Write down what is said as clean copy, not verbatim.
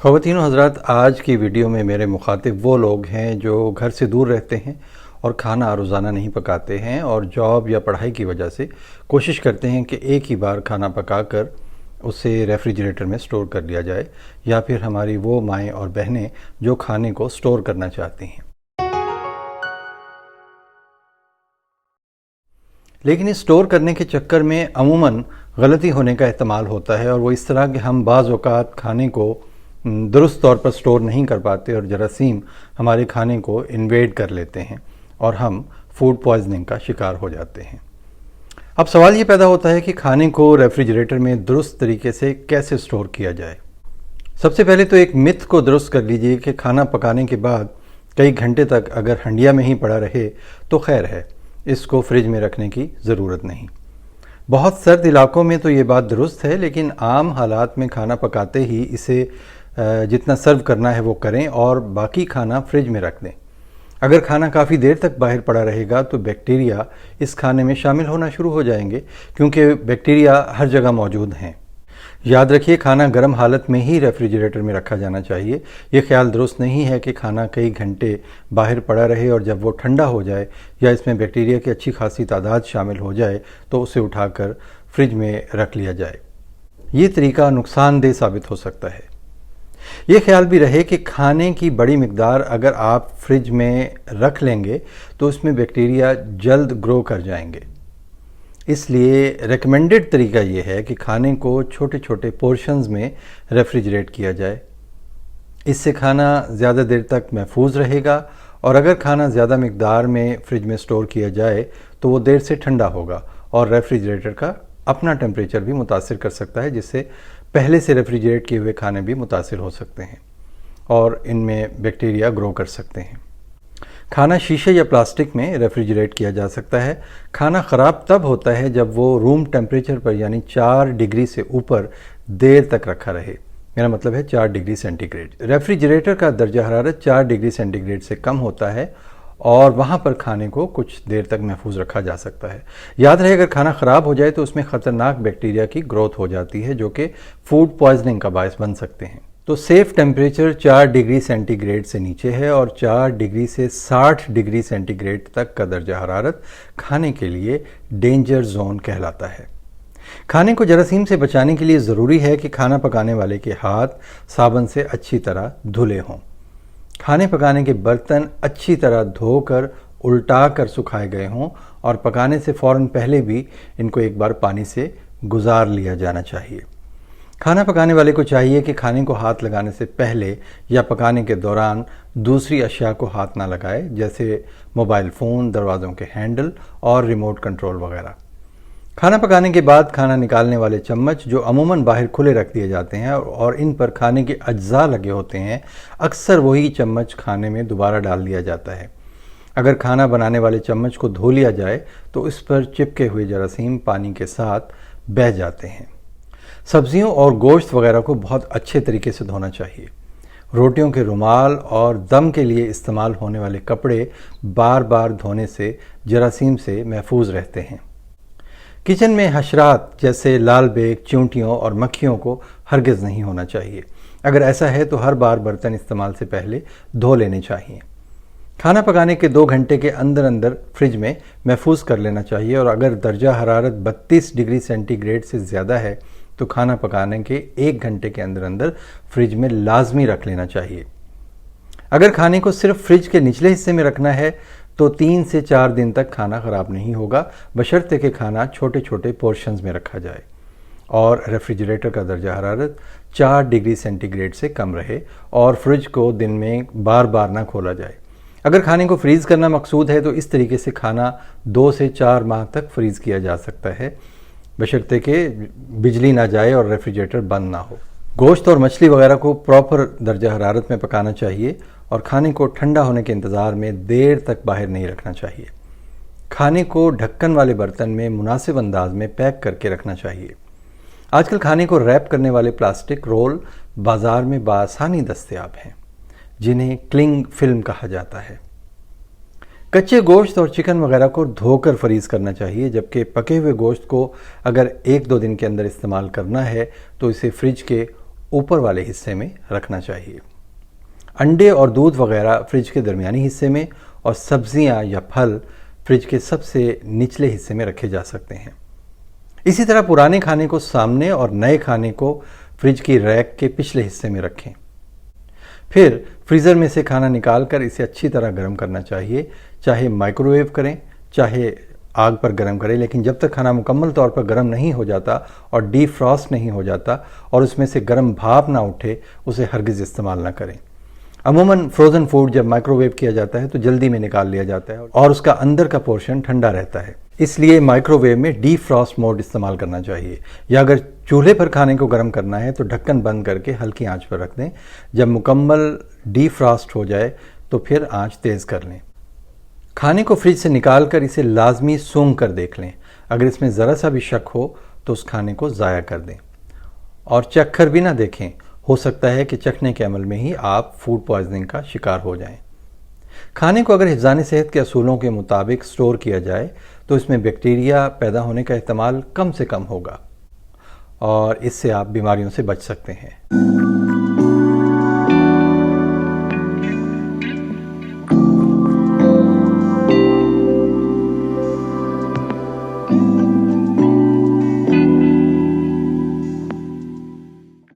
خواتین و حضرات، آج کی ویڈیو میں میرے مخاطب وہ لوگ ہیں جو گھر سے دور رہتے ہیں اور کھانا روزانہ نہیں پکاتے ہیں اور جاب یا پڑھائی کی وجہ سے کوشش کرتے ہیں کہ ایک ہی بار کھانا پکا کر اسے ریفریجریٹر میں سٹور کر لیا جائے، یا پھر ہماری وہ مائیں اور بہنیں جو کھانے کو سٹور کرنا چاہتی ہیں۔ لیکن اس سٹور کرنے کے چکر میں عموماً غلطی ہونے کا احتمال ہوتا ہے، اور وہ اس طرح کہ ہم بعض اوقات کھانے کو درست طور پر سٹور نہیں کر پاتے اور جراثیم ہمارے کھانے کو انویڈ کر لیتے ہیں اور ہم فوڈ پوائزننگ کا شکار ہو جاتے ہیں۔ اب سوال یہ پیدا ہوتا ہے کہ کھانے کو ریفریجریٹر میں درست طریقے سے کیسے سٹور کیا جائے۔ سب سے پہلے تو ایک متھ کو درست کر لیجئے کہ کھانا پکانے کے بعد کئی گھنٹے تک اگر ہنڈیا میں ہی پڑا رہے تو خیر ہے، اس کو فریج میں رکھنے کی ضرورت نہیں۔ بہت سرد علاقوں میں تو یہ بات درست ہے، لیکن عام حالات میں کھانا پکاتے ہی اسے جتنا سرو کرنا ہے وہ کریں اور باقی کھانا فریج میں رکھ دیں۔ اگر کھانا کافی دیر تک باہر پڑا رہے گا تو بیکٹیریا اس کھانے میں شامل ہونا شروع ہو جائیں گے، کیونکہ بیکٹیریا ہر جگہ موجود ہیں۔ یاد رکھیے، کھانا گرم حالت میں ہی ریفریجریٹر میں رکھا جانا چاہیے۔ یہ خیال درست نہیں ہے کہ کھانا کئی گھنٹے باہر پڑا رہے اور جب وہ ٹھنڈا ہو جائے یا اس میں بیکٹیریا کی اچھی خاصی تعداد شامل ہو جائے تو اسے اٹھا کر فریج میں رکھ لیا جائے۔ یہ طریقہ نقصان دہ ثابت ہو سکتا ہے۔ یہ خیال بھی رہے کہ کھانے کی بڑی مقدار اگر آپ فریج میں رکھ لیں گے تو اس میں بیکٹیریا جلد گرو کر جائیں گے۔ اس لیے ریکمینڈڈ طریقہ یہ ہے کہ کھانے کو چھوٹے چھوٹے پورشنز میں ریفریجریٹ کیا جائے۔ اس سے کھانا زیادہ دیر تک محفوظ رہے گا، اور اگر کھانا زیادہ مقدار میں فریج میں سٹور کیا جائے تو وہ دیر سے ٹھنڈا ہوگا اور ریفریجریٹر کا اپنا ٹیمپریچر بھی متاثر کر سکتا ہے، جس سے پہلے سے ریفریجریٹ کیے ہوئے کھانے بھی متاثر ہو سکتے ہیں اور ان میں بیکٹیریا گرو کر سکتے ہیں۔ کھانا شیشے یا پلاسٹک میں ریفریجریٹ کیا جا سکتا ہے۔ کھانا خراب تب ہوتا ہے جب وہ روم ٹیمپریچر پر یعنی 4 ڈگری سے اوپر دیر تک رکھا رہے، میرا مطلب ہے 4 ڈگری سینٹی گریڈ۔ ریفریجریٹر کا درجہ حرارت 4 ڈگری سینٹی گریڈ سے کم ہوتا ہے اور وہاں پر کھانے کو کچھ دیر تک محفوظ رکھا جا سکتا ہے۔ یاد رہے، اگر کھانا خراب ہو جائے تو اس میں خطرناک بیکٹیریا کی گروتھ ہو جاتی ہے جو کہ فوڈ پوائزننگ کا باعث بن سکتے ہیں۔ تو safe temperature 4 degree centigrade سے نیچے ہے، اور 4 ڈگری سے 60 ڈگری سینٹی گریڈ تک کا درجہ حرارت کھانے کے لیے ڈینجر زون کہلاتا ہے۔ کھانے کو جراثیم سے بچانے کے لیے ضروری ہے کہ کھانا پکانے والے کے ہاتھ صابن سے اچھی طرح دھلے ہوں۔ کھانے پکانے کے برتن اچھی طرح دھو کر الٹا کر سکھائے گئے ہوں، اور پکانے سے فوراً پہلے بھی ان کو ایک بار پانی سے گزار لیا جانا چاہیے۔ کھانا پکانے والے کو چاہیے کہ کھانے کو ہاتھ لگانے سے پہلے یا پکانے کے دوران دوسری اشیاء کو ہاتھ نہ لگائے، جیسے موبائل فون، دروازوں کے ہینڈل اور ریموٹ کنٹرول وغیرہ۔ کھانا پکانے کے بعد کھانا نکالنے والے چمچ جو عموماً باہر کھلے رکھ دیے جاتے ہیں اور ان پر کھانے کے اجزاء لگے ہوتے ہیں، اکثر وہی چمچ کھانے میں دوبارہ ڈال دیا جاتا ہے۔ اگر کھانا بنانے والے چمچ کو دھو لیا جائے تو اس پر چپکے ہوئے جراثیم پانی کے ساتھ بہہ جاتے ہیں۔ سبزیوں اور گوشت وغیرہ کو بہت اچھے طریقے سے دھونا چاہیے۔ روٹیوں کے رومال اور دم کے لیے استعمال ہونے والے کپڑے بار بار دھونے سے جراثیم سے محفوظ رہتے ہیں۔ کچن میں حشرات جیسے لال بیگ، چیونٹیوں اور مکھیوں کو ہرگز نہیں ہونا چاہیے۔ اگر ایسا ہے تو ہر بار برتن استعمال سے پہلے دھو لینے چاہیے۔ کھانا پکانے کے 2 گھنٹے کے اندر فریج میں محفوظ کر لینا چاہیے، اور اگر درجہ حرارت 32 ڈگری سینٹی گریڈ سے زیادہ ہے تو کھانا پکانے کے 1 گھنٹے کے اندر فریج میں لازمی رکھ لینا چاہیے۔ اگر کھانے کو صرف فریج کے نچلے حصے میں رکھنا ہے تو 3 سے 4 دن تک کھانا خراب نہیں ہوگا، بشرطے کہ کھانا چھوٹے چھوٹے پورشنز میں رکھا جائے اور ریفریجریٹر کا درجہ حرارت 4 ڈگری سینٹی گریڈ سے کم رہے اور فریج کو دن میں بار بار نہ کھولا جائے۔ اگر کھانے کو فریز کرنا مقصود ہے تو اس طریقے سے کھانا 2 سے 4 ماہ تک فریز کیا جا سکتا ہے، بشرطے کہ بجلی نہ جائے اور ریفریجریٹر بند نہ ہو۔ گوشت اور مچھلی وغیرہ کو پراپر درجہ حرارت میں پکانا چاہیے، اور کھانے کو ٹھنڈا ہونے کے انتظار میں دیر تک باہر نہیں رکھنا چاہیے۔ کھانے کو ڈھکن والے برتن میں مناسب انداز میں پیک کر کے رکھنا چاہیے۔ آج کل کھانے کو ریپ کرنے والے پلاسٹک رول بازار میں بآسانی دستیاب ہیں، جنہیں کلنگ فلم کہا جاتا ہے۔ کچے گوشت اور چکن وغیرہ کو دھو کر فریز کرنا چاہیے، جبکہ پکے ہوئے گوشت کو اگر 1-2 دن کے اندر استعمال کرنا ہے تو اسے فریج کے اوپر والے حصے میں رکھنا چاہیے۔ انڈے اور دودھ وغیرہ فریج کے درمیانی حصے میں، اور سبزیاں یا پھل فریج کے سب سے نچلے حصے میں رکھے جا سکتے ہیں۔ اسی طرح پرانے کھانے کو سامنے اور نئے کھانے کو فریج کی ریک کے پچھلے حصے میں رکھیں۔ پھر فریزر میں سے کھانا نکال کر اسے اچھی طرح گرم کرنا چاہیے، چاہے مائکرو ویو کریں چاہے آگ پر گرم کریں، لیکن جب تک کھانا مکمل طور پر گرم نہیں ہو جاتا اور ڈی فراسٹ نہیں ہو جاتا اور اس میں سے گرم بھاپ نہ اٹھے، اسے ہرگز استعمال نہ کریں۔ عموماً فروزن فوڈ جب مائکرو ویو کیا جاتا ہے تو جلدی میں نکال لیا جاتا ہے اور اس کا اندر کا پورشن ٹھنڈا رہتا ہے، اس لیے مائکرو ویو میں ڈی فراسٹ موڈ استعمال کرنا چاہیے، یا اگر چولہے پر کھانے کو گرم کرنا ہے تو ڈھکن بند کر کے ہلکی آنچ پر رکھ دیں۔ جب مکمل ڈی فراسٹ ہو جائے تو پھر آنچ تیز کر لیں۔ کھانے کو فریج سے نکال کر اسے لازمی سونگھ کر دیکھ لیں، اگر اس میں ذرا سا بھی شک ہو تو اس کھانے کو ضائع کر دیں، اور چکھ کر بھی نہ دیکھیں، ہو سکتا ہے کہ چکھنے کے عمل میں ہی آپ فوڈ پوائزننگ کا شکار ہو جائیں۔ کھانے کو اگر حفظان صحت کے اصولوں کے مطابق سٹور کیا جائے تو اس میں بیکٹیریا پیدا ہونے کا احتمال کم سے کم ہوگا، اور اس سے آپ بیماریوں سے بچ سکتے ہیں۔